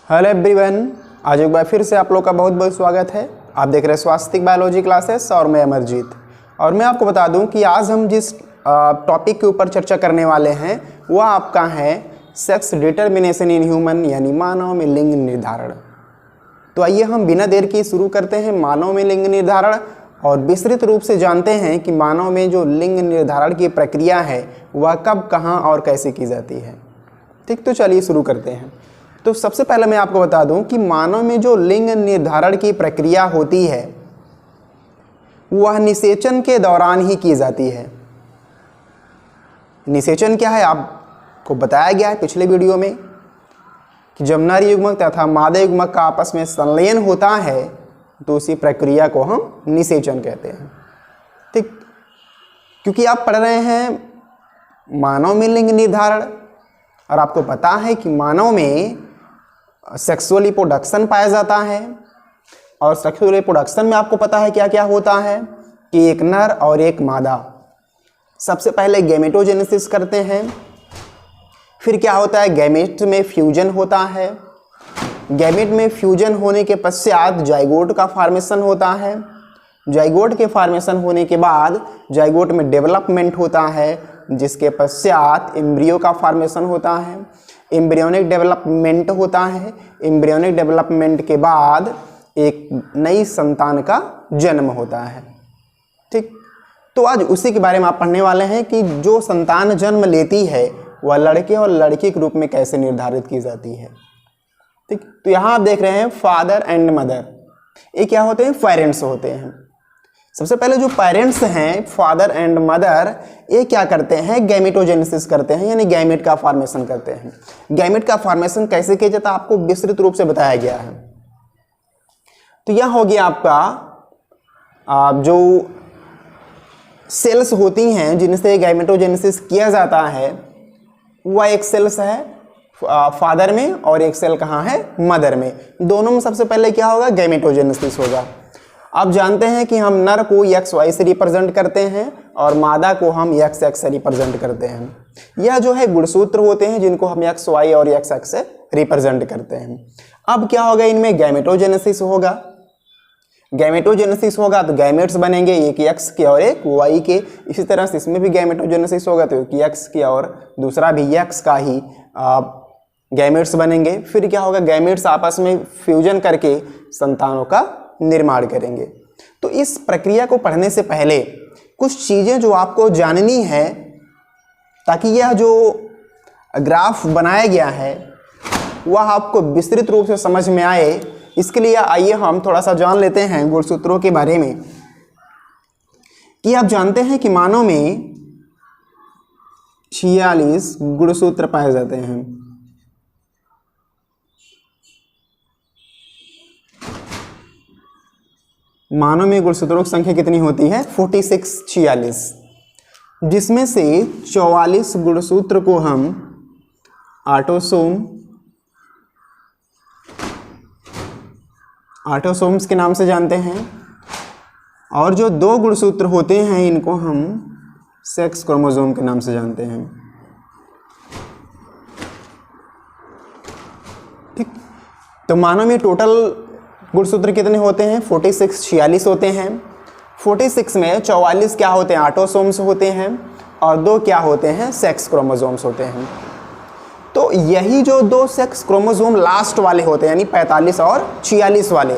Hello everyone, आज एक बार फिर से आप लोग का बहुत बहुत स्वागत है। आप देख रहे हैं स्वास्थ्य बायोलॉजी क्लासेस और मैं अमरजीत। और मैं आपको बता दूं कि आज हम जिस टॉपिक के ऊपर चर्चा करने वाले हैं वह आपका है सेक्स डिटर्मिनेशन इन ह्यूमन, यानी मानव में लिंग निर्धारण। तो आइए हम बिना देर के शुरू करते हैं मानव में लिंग निर्धारण और विस्तृत रूप से जानते हैं कि मानव में जो लिंग निर्धारण की प्रक्रिया है वह कब, कहाँ और कैसे की जाती है। ठीक, तो चलिए शुरू करते हैं। तो सबसे पहले मैं आपको बता दूं कि मानव में जो लिंग निर्धारण की प्रक्रिया होती है वह निषेचन के दौरान ही की जाती है। निषेचन क्या है आपको बताया गया है पिछले वीडियो में कि जब नर युग्मक तथा मादा युग्मक का आपस में संलयन होता है तो उसी प्रक्रिया को हम निषेचन कहते हैं। ठीक, क्योंकि आप पढ़ रहे हैं मानव में लिंग निर्धारण और आपको पता है कि मानव में सेक्सुअल रिप्रोडक्शन पाया जाता है और सेक्सुअल रिप्रोडक्शन में आपको पता है क्या क्या होता है कि एक नर और एक मादा सबसे पहले गैमेटोजेनेसिस करते हैं। फिर क्या होता है, गैमेट में फ्यूजन होता है। गैमेट में फ्यूजन होने के पश्चात जाइगोट का फॉर्मेशन होता है। जाइगोट के फॉर्मेशन होने के बाद जाइगोट में डेवलपमेंट होता है, जिसके पश्चात एम्ब्रियो का फॉर्मेशन होता है। एम्ब्रियोनिक डेवलपमेंट होता है। एम्ब्रियोनिक डेवलपमेंट के बाद एक नई संतान का जन्म होता है। ठीक, तो आज उसी के बारे में आप पढ़ने वाले हैं कि जो संतान जन्म लेती है वह लड़के और लड़की के रूप में कैसे निर्धारित की जाती है। ठीक, तो यहाँ आप देख रहे हैं फादर एंड मदर, ये क्या होते हैं, पेरेंट्स होते हैं। सबसे पहले जो पेरेंट्स हैं फादर एंड मदर, ये क्या करते हैं, गैमेटोजेनेसिस करते हैं, यानी गैमेट का फॉर्मेशन करते हैं। गैमेट का फॉर्मेशन कैसे किया जाता है आपको विस्तृत रूप से बताया गया है। तो यह हो गया आपका जो सेल्स होती हैं जिनसे गैमेटोजेनेसिस किया जाता है वह एक सेल्स है फादर में और एक सेल कहाँ है, मदर में। दोनों में सबसे पहले क्या होगा, गैमेटोजेनेसिस होगा। आप जानते हैं कि हम नर को XY से रिप्रेजेंट करते हैं और मादा को हम XX से रिप्रेजेंट करते हैं। यह जो है गुणसूत्र होते हैं जिनको हम XY और XX से रिप्रेजेंट करते हैं। अब क्या होगा, इनमें गैमेटोजेनेसिस होगा। गैमेटोजेनेसिस होगा तो गैमेट्स बनेंगे, एक X के और एक Y के। इसी तरह से इसमें भी गैमेटोजेनेसिस होगा तो एक X के और दूसरा भी X का ही गैमेट्स बनेंगे। फिर क्या होगा, गैमेट्स आपस में फ्यूजन करके संतानों का निर्माण करेंगे। तो इस प्रक्रिया को पढ़ने से पहले कुछ चीजें जो आपको जाननी है ताकि यह जो ग्राफ बनाया गया है वह आपको विस्तृत रूप से समझ में आए, इसके लिए आइए हम थोड़ा सा जान लेते हैं गुणसूत्रों के बारे में। कि आप जानते हैं कि मानव में 46 गुणसूत्र पाए जाते हैं। मानव में गुणसूत्रों की संख्या कितनी होती है, 46, जिसमें से 44 गुणसूत्र को हम ऑटोसोम्स के नाम से जानते हैं और जो 2 गुणसूत्र होते हैं इनको हम सेक्स क्रोमोसोम के नाम से जानते हैं। ठीक, तो मानव में टोटल गुणसूत्र कितने होते हैं, 46 होते हैं। 46 में 44 क्या होते हैं, ऑटोसोम्स होते हैं और 2 क्या होते हैं, सेक्स क्रोमोसोम्स होते हैं। तो यही जो 2 सेक्स क्रोमोसोम लास्ट वाले होते हैं यानी 45 और 46 वाले,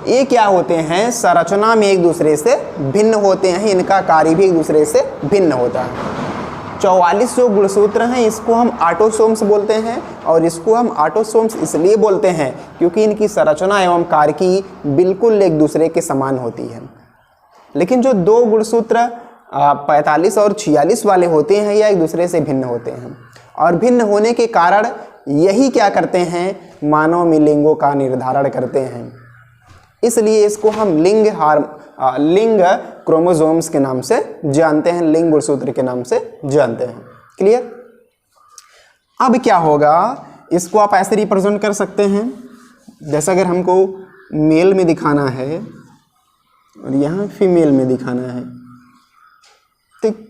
ये क्या होते हैं, संरचना में एक दूसरे से भिन्न होते हैं। इनका कार्य भी एक दूसरे से भिन्न होता है। 44 जो गुणसूत्र हैं इसको हम ऑटोसोम्स बोलते हैं और इसको हम ऑटोसोम्स इसलिए बोलते हैं क्योंकि इनकी संरचना एवं कार्य की बिल्कुल एक दूसरे के समान होती है। लेकिन जो 2 गुणसूत्र 45 और 46 वाले होते हैं यह एक दूसरे से भिन्न होते हैं और भिन्न होने के कारण यही क्या करते हैं, मानव में लिंगों का निर्धारण करते हैं। इसलिए इसको हम लिंग क्रोमोसोम्स के नाम से जानते हैं, लिंग गुणसूत्र के नाम से जानते हैं। क्लियर। अब क्या होगा, इसको आप ऐसे रिप्रेजेंट कर सकते हैं जैसा अगर हमको मेल में दिखाना है और यहाँ फीमेल में दिखाना है। ठीक,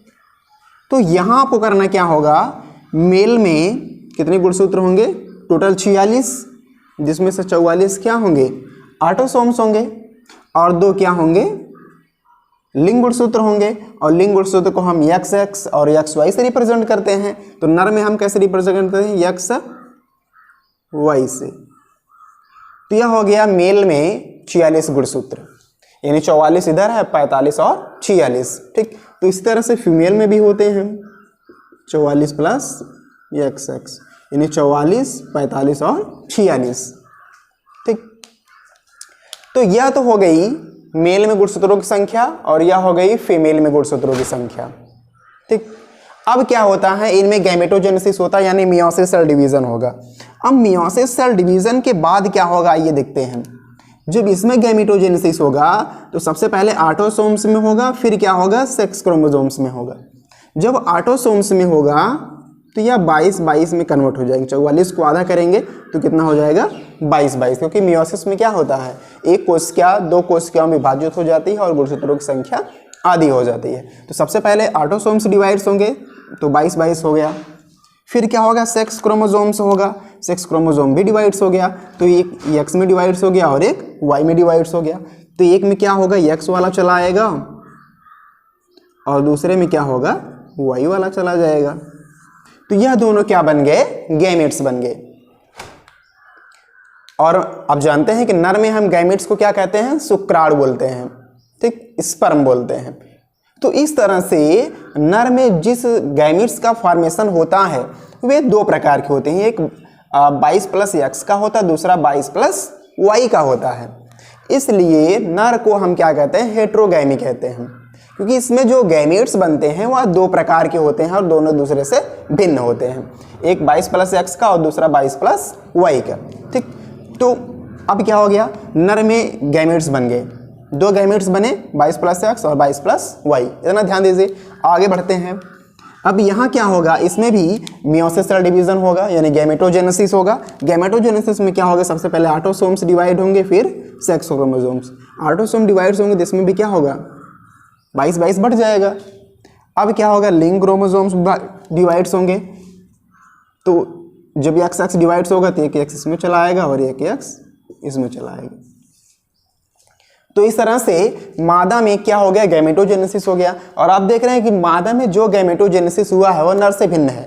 तो यहाँ आपको करना क्या होगा, मेल में कितने गुणसूत्र होंगे, टोटल 46, जिसमें से 44 क्या होंगे, ऑटोसोम्स होंगे और 2 क्या होंगे, लिंग गुणसूत्र होंगे। और लिंग गुणसूत्र को हम XX और XY से रिप्रेजेंट करते हैं। तो नर में हम कैसे रिप्रेजेंट करते हैं, XY से। तो यह हो गया मेल में 46 गुणसूत्र, यानी 44 इधर है, 45 और 46। ठीक, तो इस तरह से फीमेल में भी होते हैं 44 प्लस XX, यानी 44, 45 और 46। ठीक, तो यह तो हो गई मेल में गुणसूत्रों की संख्या और यह हो गई फीमेल में गुणसूत्रों की संख्या। ठीक, अब क्या होता है, इनमें गैमेटोजेनेसिस होता है, यानी मियोसिस सेल डिवीजन होगा। अब मियोसिस सेल डिवीजन के बाद क्या होगा, ये देखते हैं। जब इसमें गैमेटोजेनेसिस होगा तो सबसे पहले ऑटोसोम्स में होगा, फिर क्या होगा, सेक्स क्रोमोसोम्स में होगा। जब ऑटोसोम्स में होगा तो यह 22-22 में कन्वर्ट हो जाएगा। 44 को आधा करेंगे तो कितना हो जाएगा, 22-22, क्योंकि मियोसिस में क्या होता है, एक कोशिका 2 कोशिकाओं में विभाजित हो जाती है और गुणसूत्रों की संख्या आधी हो जाती है। तो सबसे पहले ऑटोसोम्स डिवाइड्स होंगे तो 22-22 हो गया। फिर क्या होगा, सेक्स क्रोमोसोम्स होगा, सेक्स क्रोमोसोम भी डिवाइड्स हो गया, तो एक X में डिवाइड्स हो गया और एक Y में डिवाइड्स हो गया। तो एक में क्या होगा, X वाला चला आएगा और दूसरे में क्या होगा, Y वाला चला जाएगा। तो यह दोनों क्या बन गए, गैमेट्स बन गए। और अब जानते हैं कि नर में हम गैमेट्स को क्या कहते हैं, शुक्राणु बोलते हैं। ठीक, स्पर्म बोलते हैं। तो इस तरह से नर में जिस गैमेट्स का फॉर्मेशन होता है वे 2 प्रकार के होते हैं। एक 22 प्लस X का होता है, दूसरा 22 प्लस Y का होता है। इसलिए नर को हम क्या कहते हैं, हेट्रोगैमी कहते हैं, क्योंकि इसमें जो गैमेट्स बनते हैं वह 2 प्रकार के होते हैं और दोनों दूसरे से भिन्न होते हैं। एक 22 प्लस X का और दूसरा 22 प्लस Y का। ठीक, तो अब क्या हो गया, नर में गैमेट्स बन गए, 2 गैमेट्स बने, 22 प्लस X और 22 प्लस Y। इतना ध्यान दीजिए। आगे बढ़ते हैं। अब यहाँ क्या होगा, इसमें भी मियोसिस सेल डिवीजन होगा, यानी गैमेटोजेनेसिस होगा। गैमेटोजेनेसिस में क्या होगा, सबसे पहले ऑटोसोम्स डिवाइड होंगे, फिर सेक्स क्रोमोसोम्स। ऑटोसोम डिवाइड्स होंगे, जिसमें भी क्या होगा, 22-22 बढ़ जाएगा। अब क्या होगा, लिंग क्रोमोसोम्स डिवाइड्स होंगे। तो जब XX डिवाइड्स होगा तो एक X इसमें चला आएगा और एक X इसमें चला आएगा। तो इस तरह से मादा में क्या हो गया, गैमेटोजेनेसिस हो गया। और आप देख रहे हैं कि मादा में जो गैमेटोजेनेसिस हुआ है वह नर से भिन्न है,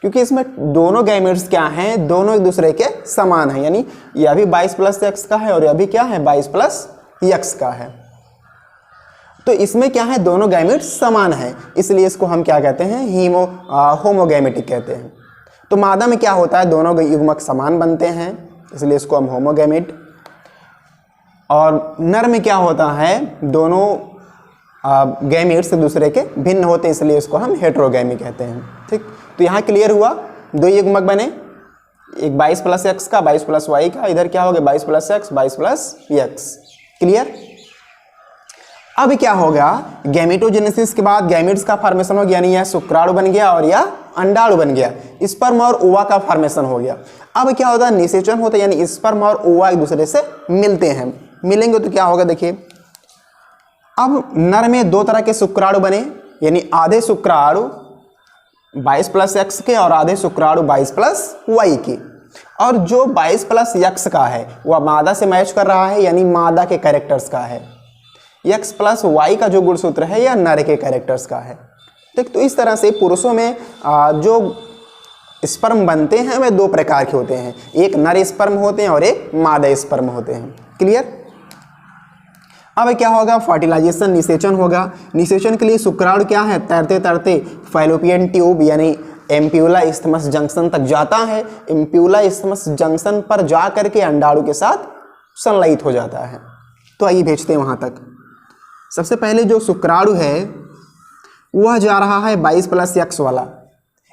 क्योंकि इसमें दोनों गैमेट्स क्या हैं, दोनों एक दूसरे के समान है। यानी यह भी 22 प्लस X का है और यह भी क्या है, 22 प्लस X का है। तो इसमें क्या है, दोनों गैमेट्स समान है, इसलिए इसको हम क्या कहते हैं, होमोगैमेटिक कहते हैं। तो मादा में क्या होता है, दोनों युग्मक समान बनते हैं, इसलिए इसको हम होमोगैमेट। और नर में क्या होता है, दोनों गैमेट्स एक दूसरे के भिन्न होते हैं, इसलिए इसको हम हेट्रोगैमी कहते हैं। ठीक, तो यहाँ क्लियर हुआ, 2 युग्मक बने, एक 22 प्लस X का, 22 प्लस Y का, इधर क्या हो गया, 22 plus X, 22 plus X। Clear. अब क्या होगा, गैमेटोजेनेसिस के बाद गैमेट्स का फॉर्मेशन हो गया, यानी यह शुक्राणु बन गया और यह अंडाणु बन गया। स्पर्म और ओवा का फॉर्मेशन हो गया। अब क्या होता है, निषेचन होता है, यानी स्पर्म और ओवा एक दूसरे से मिलते हैं। मिलेंगे तो क्या होगा, देखिए। अब नर में 2 तरह के शुक्राणु बने, यानी आधे शुक्राणु 22 प्लस X के और आधे शुक्राणु 22 प्लस Y के। और जो 22 प्लस X का है वह मादा से मैच कर रहा है, यानी मादा के कैरेक्टर्स का है। X प्लस Y का जो गुणसूत्र है यह नर के कैरेक्टर्स का है। ठीक, तो इस तरह से पुरुषों में जो स्पर्म बनते हैं वे 2 प्रकार के होते हैं, एक नर स्पर्म होते हैं और एक मादा स्पर्म होते हैं। क्लियर। अब क्या होगा, फर्टिलाइजेशन, निषेचन होगा। निषेचन के लिए शुक्राणु क्या है, तैरते तैरते फैलोपियन ट्यूब यानी एम्प्यूला इस्थमस जंक्शन तक जाता है। एम्प्यूला इस्थमस जंक्शन पर जा करके अंडाणु के साथ संलयित हो जाता है। तो आइए भेजते हैं वहां तक। सबसे पहले जो शुक्राणु है वह जा रहा है 22 प्लस X वाला,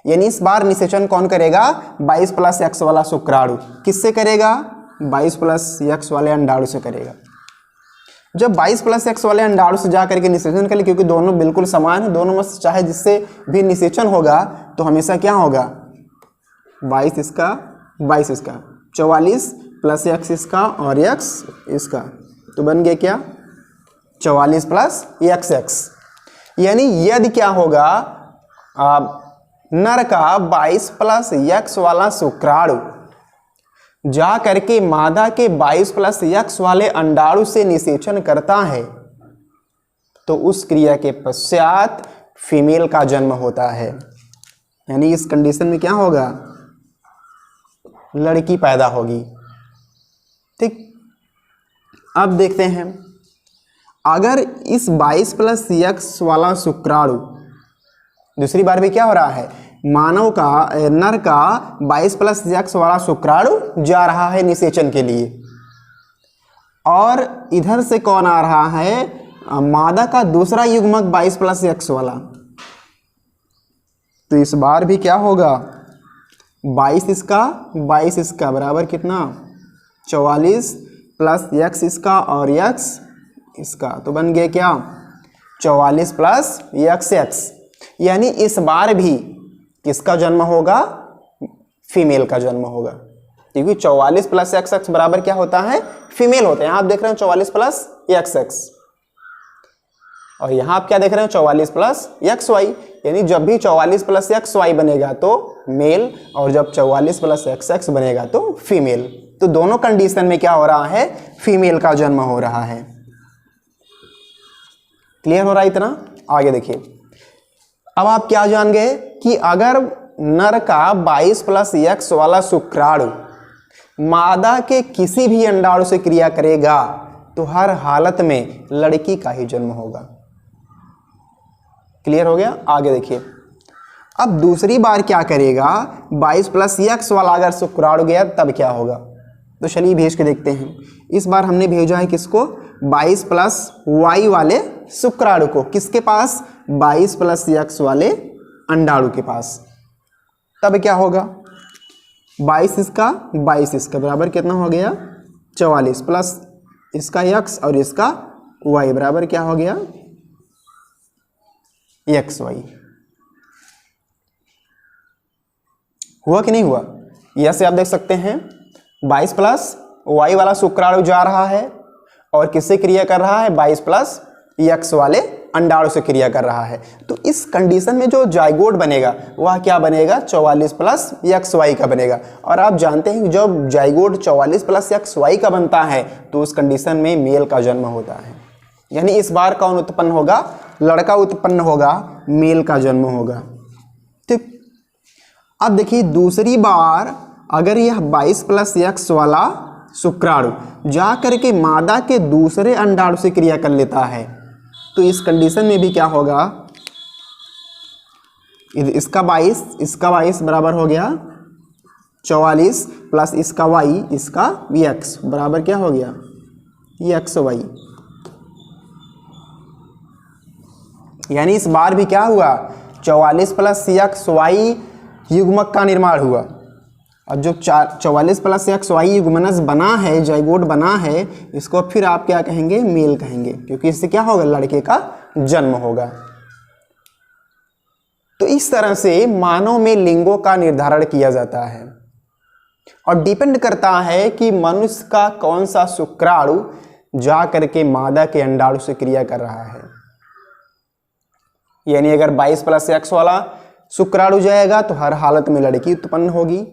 यानी इस बार निषेचन कौन करेगा, 22 प्लस X वाला शुक्राणु। किससे करेगा, 22 प्लस X वाले अंडाणु से करेगा। जब 22 प्लस X वाले अंडाणु से जा करके निषेचन करें, क्योंकि दोनों बिल्कुल समान है, दोनों में चाहे जिससे भी निषेचन होगा तो हमेशा क्या होगा, 22 इसका 22 इसका, 44 प्लस X इसका और X इसका, तो बन गया क्या 44 प्लस XX। यानी यदि क्या होगा, नर का 22 प्लस X वाला शुक्राणु जा करके मादा के 22 प्लस यक्स वाले अंडाणु से निषेचन करता है तो उस क्रिया के पश्चात फीमेल का जन्म होता है। यानी इस कंडीशन में क्या होगा, लड़की पैदा होगी। ठीक, अब देखते हैं अगर इस 22 प्लस यक्स वाला शुक्राणु, दूसरी बार भी क्या हो रहा है, मानव का नर का 22 प्लस यक्स वाला शुक्राणु जा रहा है निषेचन के लिए, और इधर से कौन आ रहा है, मादा का दूसरा युग्मक 22 प्लस यक्स वाला। तो इस बार भी क्या होगा, 22 इसका बराबर कितना, 44 प्लस यक्स इसका और यक्स इसका, तो बन गया क्या 44 प्लस यक्स। यानी इस बार भी किसका जन्म होगा, फीमेल का जन्म होगा, क्योंकि 44 प्लस एक्स बराबर क्या होता है, फीमेल होते हैं। आप देख रहे हैं 44 प्लस एक्स, और यहां आप क्या देख रहे हैं 44 प्लस एक्स वाई। यानी जब भी 44 प्लस एक्स वाई बनेगा तो मेल, और जब 44 प्लस एक्स बनेगा तो फीमेल। तो दोनों कंडीशन में क्या हो रहा है, फीमेल का जन्म हो रहा है। क्लियर हो रहा है इतना? आगे देखिए, अब आप क्या जान गए कि अगर नर का 22 प्लस एक्स वाला शुक्राणु मादा के किसी भी अंडाणु से क्रिया करेगा तो हर हालत में लड़की का ही जन्म होगा। क्लियर हो गया? आगे देखिए, अब दूसरी बार क्या करेगा, 22 प्लस एक्स वाला अगर शुक्राणु गया तब क्या होगा, तो चलिए भेज के देखते हैं। इस बार हमने भेजा है किसको, 22 प्लस वाई वाले शुक्राणु को, किसके पास, 22 प्लस एक्स वाले अंडाणु के पास। तब क्या होगा, 22 इसका बराबर कितना हो गया, 44 प्लस इसका एक्स और इसका वाई बराबर क्या हो गया, एक्स वाई। हुआ कि नहीं हुआ? यह से आप देख सकते हैं 22 प्लस वाई वाला शुक्राणु जा रहा है और किससे क्रिया कर रहा है, 22 प्लस एक्स वाले अंडाणु से क्रिया कर रहा है। तो इस कंडीशन में जो जाइगोट बनेगा वह क्या बनेगा, 44 प्लस एक्स वाई का बनेगा। और आप जानते हैं कि जब जाइगोट 44 प्लस एक्स वाई का बनता है तो उस कंडीशन में मेल का जन्म होता है। यानी इस बार कौन उत्पन्न होगा, लड़का उत्पन्न होगा, मेल का जन्म होगा। ठीक, अब देखिए दूसरी बार अगर यह 22 प्लस एक्स वाला शुक्राणु जा करके मादा के दूसरे अंडाणु से क्रिया कर लेता है तो इस कंडीशन में भी क्या होगा, इसका 22 बराबर हो गया 44 प्लस इसका वाई इसका भी एक्स बराबर क्या हो गया, ये एक्स वाई। यानी इस बार भी क्या हुआ, 44 प्लस एक्स वाई युग्मक का निर्माण हुआ। और जो 44 प्लस एक्स वाई युग्मनस बना है, जाइगोट बना है, इसको फिर आप क्या कहेंगे, मेल कहेंगे, क्योंकि इससे क्या होगा, लड़के का जन्म होगा। तो इस तरह से मानव में लिंगों का निर्धारण किया जाता है और डिपेंड करता है कि मनुष्य का कौन सा शुक्राणु जा करके मादा के अंडाणु से क्रिया कर रहा है। यानी अगर 22 प्लस एक्स वाला शुक्राणु जाएगा तो हर हालत में लड़की उत्पन्न होगी,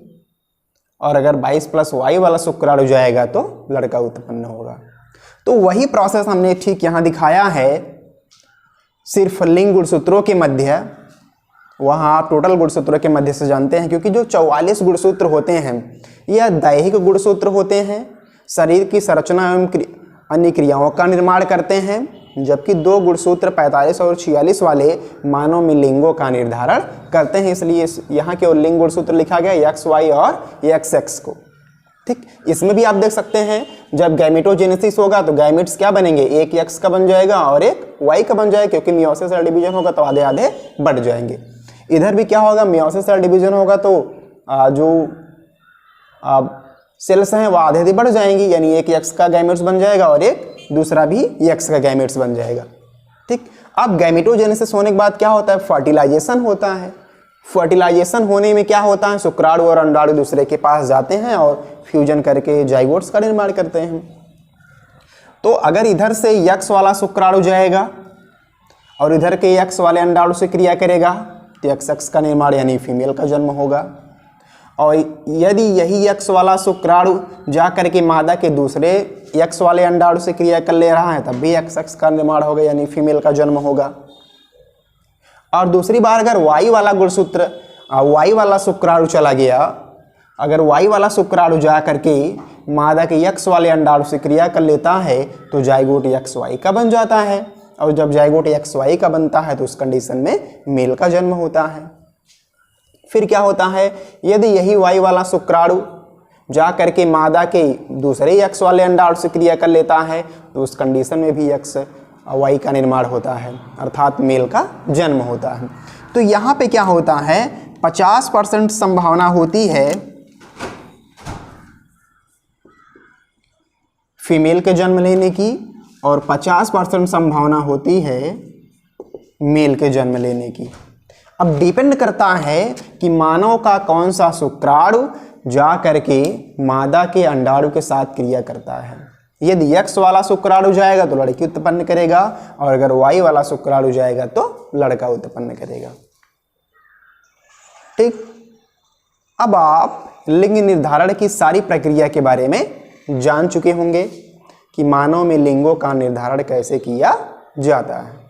और अगर 22 प्लस वाई वाला शुक्राणु जाएगा तो लड़का उत्पन्न होगा। तो वही प्रोसेस हमने ठीक यहाँ दिखाया है, सिर्फ लिंग गुणसूत्रों के मध्य। वहाँ आप टोटल गुणसूत्रों के मध्य से जानते हैं, क्योंकि जो 44 गुणसूत्र होते हैं यह दैहिक गुणसूत्र होते हैं, शरीर की संरचना एवं अन्य क्रियाओं का निर्माण करते हैं, जबकि 2 गुणसूत्र 45 और 46 वाले मानव में लिंगों का निर्धारण करते हैं। इसलिए यहाँ केवल लिंग गुणसूत्र लिखा गया, एक्स वाई और एक्स एक्स को। ठीक, इसमें भी आप देख सकते हैं जब गैमेटोजेनेसिस होगा तो गैमेट्स क्या बनेंगे, एक एक्स का बन जाएगा और एक वाई का बन जाएगा, क्योंकि मियोसिस सेल डिवीजन होगा तो आधे आधे बढ़ जाएंगे। इधर भी क्या होगा, मियोसिस सेल डिवीजन होगा तो जो सेल्स हैं वो आधे आधे बढ़ जाएंगी, यानी एक एक्स का गैमेट्स बन जाएगा और एक दूसरा भी एक्स का गैमेट्स बन जाएगा। ठीक, अब गैमेटोजेनेसिस होने के बाद क्या होता है, फर्टिलाइजेशन होता है। फर्टिलाइजेशन होने में क्या होता है, शुक्राणु और अंडाणु दूसरे के पास जाते हैं और फ्यूजन करके जाइगोट्स का निर्माण करते हैं। तो अगर इधर से एक्स वाला शुक्राणु जाएगा और इधर के एक्स वाले अंडाणु से क्रिया करेगा तो एक्स एक्स का निर्माण यानी फीमेल का जन्म होगा। और यदि यही X वाला शुक्राणु जा करके मादा के दूसरे X वाले अंडाणु से क्रिया कर ले रहा है तब भी XX का निर्माण होगा, यानी फीमेल का जन्म होगा। और दूसरी बार अगर Y वाला गुणसूत्र Y वाला शुक्राणु चला गया, अगर Y वाला शुक्राणु जा करके मादा के X वाले अंडाणु से क्रिया कर लेता है तो जाइगोट XY का बन जाता है, और जब जाइगोट XY का बनता है तो उस कंडीशन में मेल का जन्म होता है। फिर क्या होता है, यदि यही Y वाला शुक्राणु जा करके मादा के दूसरे X वाले अंडाणु से क्रिया कर लेता है तो उस कंडीशन में भी XY का निर्माण होता है, अर्थात मेल का जन्म होता है। तो यहाँ पे क्या होता है, 50% संभावना होती है फीमेल के जन्म लेने की और 50% संभावना होती है मेल के जन्म लेने की। अब डिपेंड करता है कि मानव का कौन सा शुक्राणु जा करके मादा के अंडाणु के साथ क्रिया करता है। यदि X वाला शुक्राणु जाएगा तो लड़की उत्पन्न करेगा, और अगर Y वाला शुक्राणु जाएगा तो लड़का उत्पन्न करेगा। ठीक, अब आप लिंग निर्धारण की सारी प्रक्रिया के बारे में जान चुके होंगे कि मानव में लिंगों का निर्धारण कैसे किया जाता है।